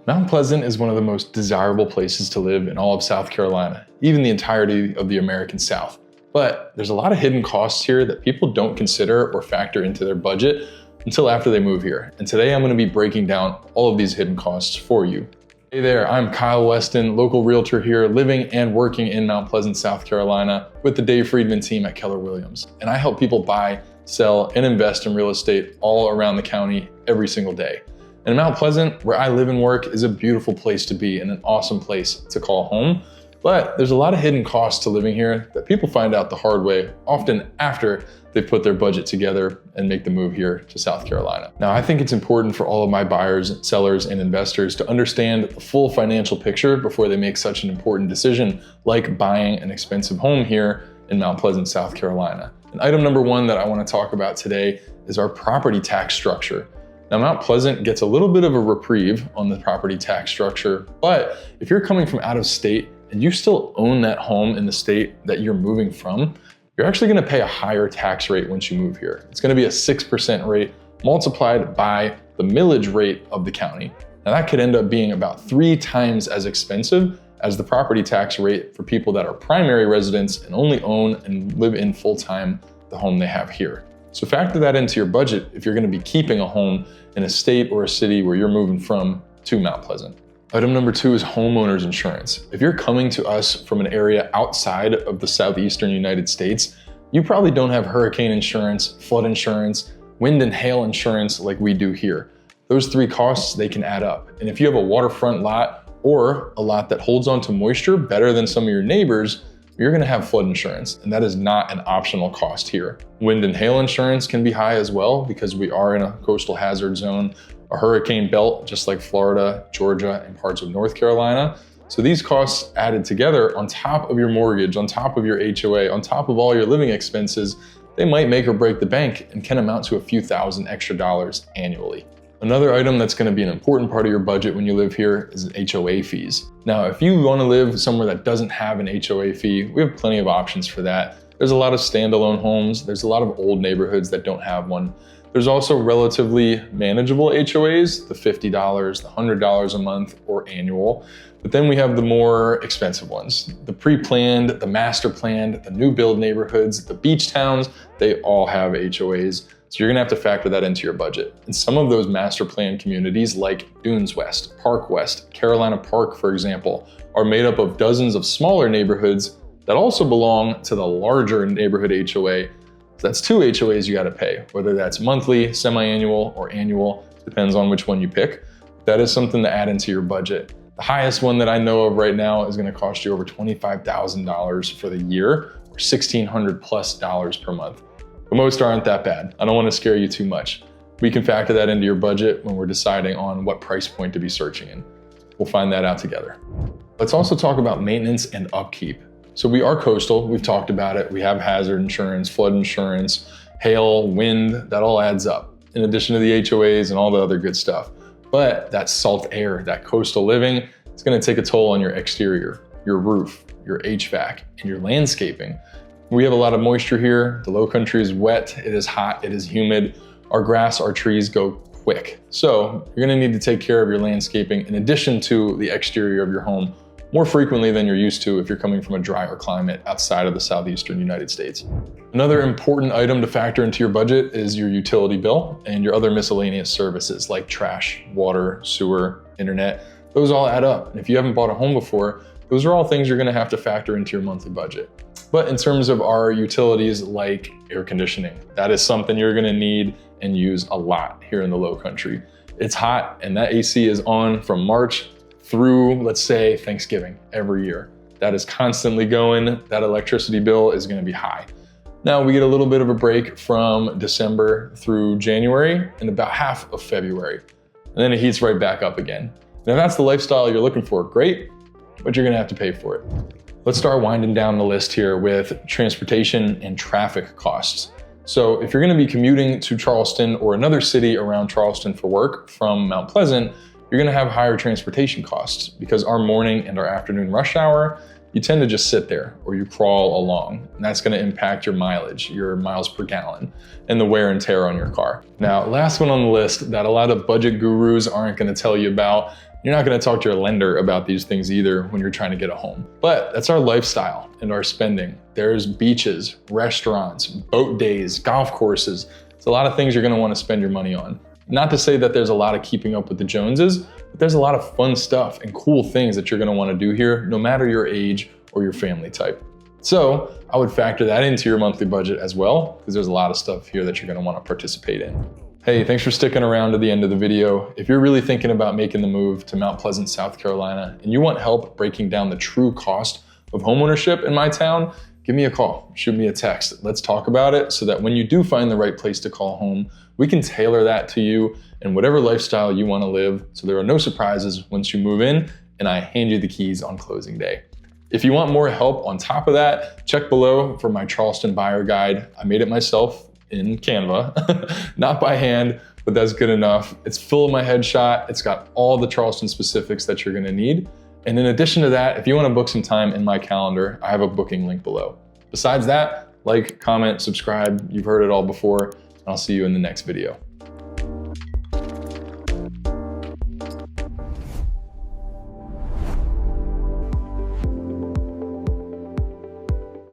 Mount Pleasant is one of the most desirable places to live in all of South Carolina, even the entirety of the American South. But there's a lot of hidden costs here that people don't consider or factor into their budget until after they move here. And today I'm going to be breaking down all of these hidden costs for you. Hey there, I'm Kyle Weston, local realtor here, living and working in Mount Pleasant, South Carolina with the Dave Friedman team at Keller Williams. And I help people buy, sell, and invest in real estate all around the county every single day. And Mount Pleasant, where I live and work, is a beautiful place to be and an awesome place to call home. But there's a lot of hidden costs to living here that people find out the hard way, often after they've put their budget together and make the move here to South Carolina. Now, I think it's important for all of my buyers, sellers, and investors to understand the full financial picture before they make such an important decision like buying an expensive home here in Mount Pleasant, South Carolina. And item number one that I want to talk about today is our property tax structure. Now, Mount Pleasant gets a little bit of a reprieve on the property tax structure, but if you're coming from out of state and you still own that home in the state that you're moving from, you're actually going to pay a higher tax rate once you move here. It's going to be a 6% rate multiplied by the millage rate of the county. Now, that could end up being about 3 times as expensive as the property tax rate for people that are primary residents and only own and live in full-time the home they have here. So factor that into your budget if you're going to be keeping a home in a state or a city where you're moving from to Mount Pleasant. Item number 2 is homeowners insurance. If you're coming to us from an area outside of the southeastern United States, you probably don't have hurricane insurance, flood insurance, wind and hail insurance like we do here. Those 3 costs, they can add up. And if you have a waterfront lot or a lot that holds on to moisture better than some of your neighbors, you're going to have flood insurance, and that is not an optional cost here. Wind and hail insurance can be high as well because we are in a coastal hazard zone, a hurricane belt, just like Florida, Georgia, and parts of North Carolina. So these costs added together on top of your mortgage, on top of your HOA, on top of all your living expenses, they might make or break the bank and can amount to a few thousand extra dollars annually. Another item that's going to be an important part of your budget when you live here is HOA fees. Now, if you want to live somewhere that doesn't have an HOA fee, we have plenty of options for that. There's a lot of standalone homes. There's a lot of old neighborhoods that don't have one. There's also relatively manageable HOAs, the $50, the $100 a month or annual. But then we have the more expensive ones. The pre-planned, the master planned, the new build neighborhoods, the beach towns, they all have HOAs. So you're gonna have to factor that into your budget. And some of those master plan communities like Dunes West, Park West, Carolina Park, for example, are made up of dozens of smaller neighborhoods that also belong to the larger neighborhood HOA. So that's 2 HOAs you gotta pay, whether that's monthly, semi-annual, or annual, depends on which one you pick. That is something to add into your budget. The highest one that I know of right now is gonna cost you over $25,000 for the year, or $1,600 plus per month. But most aren't that bad. I don't want to scare you too much. We can factor that into your budget when we're deciding on what price point to be searching in. We'll find that out together. Let's also talk about maintenance and upkeep. So we are coastal, we've talked about it. We have hazard insurance, flood insurance, hail, wind, that all adds up, in addition to the HOAs and all the other good stuff. But that salt air, that coastal living, it's going to take a toll on your exterior, your roof, your HVAC, and your landscaping. We have a lot of moisture here. The low country is wet, it is hot, it is humid. Our grass, our trees go quick. So you're gonna need to take care of your landscaping in addition to the exterior of your home more frequently than you're used to if you're coming from a drier climate outside of the southeastern United States. Another important item to factor into your budget is your utility bill and your other miscellaneous services like trash, water, sewer, internet. Those all add up. And if you haven't bought a home before, those are all things you're gonna have to factor into your monthly budget. But in terms of our utilities like air conditioning, that is something you're gonna need and use a lot here in the low country. It's hot and that AC is on from March through, let's say, Thanksgiving every year. That is constantly going. That electricity bill is gonna be high. Now we get a little bit of a break from December through January and about half of February. And then it heats right back up again. Now that's the lifestyle you're looking for, great, but you're gonna have to pay for it. Let's start winding down the list here with transportation and traffic costs. So if you're gonna be commuting to Charleston or another city around Charleston for work from Mount Pleasant, you're gonna have higher transportation costs because our morning and our afternoon rush hour, you tend to just sit there or you crawl along. And that's gonna impact your mileage, your miles per gallon, and the wear and tear on your car. Now, last one on the list that a lot of budget gurus aren't gonna tell you about You're not gonna talk to your lender about these things either when you're trying to get a home. But that's our lifestyle and our spending. There's beaches, restaurants, boat days, golf courses. It's a lot of things you're gonna wanna spend your money on. Not to say that there's a lot of keeping up with the Joneses, but there's a lot of fun stuff and cool things that you're gonna wanna do here, no matter your age or your family type. So I would factor that into your monthly budget as well, because there's a lot of stuff here that you're gonna wanna participate in. Hey, thanks for sticking around to the end of the video. If you're really thinking about making the move to Mount Pleasant, South Carolina, and you want help breaking down the true cost of homeownership in my town, give me a call, shoot me a text. Let's talk about it so that when you do find the right place to call home, we can tailor that to you and whatever lifestyle you wanna live, so there are no surprises once you move in and I hand you the keys on closing day. If you want more help on top of that, check below for my Charleston buyer guide. I made it myself in Canva, not by hand, but that's good enough. It's full of my headshot. It's got all the Charleston specifics that you're gonna need. And in addition to that, if you wanna book some time in my calendar, I have a booking link below. Besides that, like, comment, subscribe. You've heard it all before. I'll see you in the next video.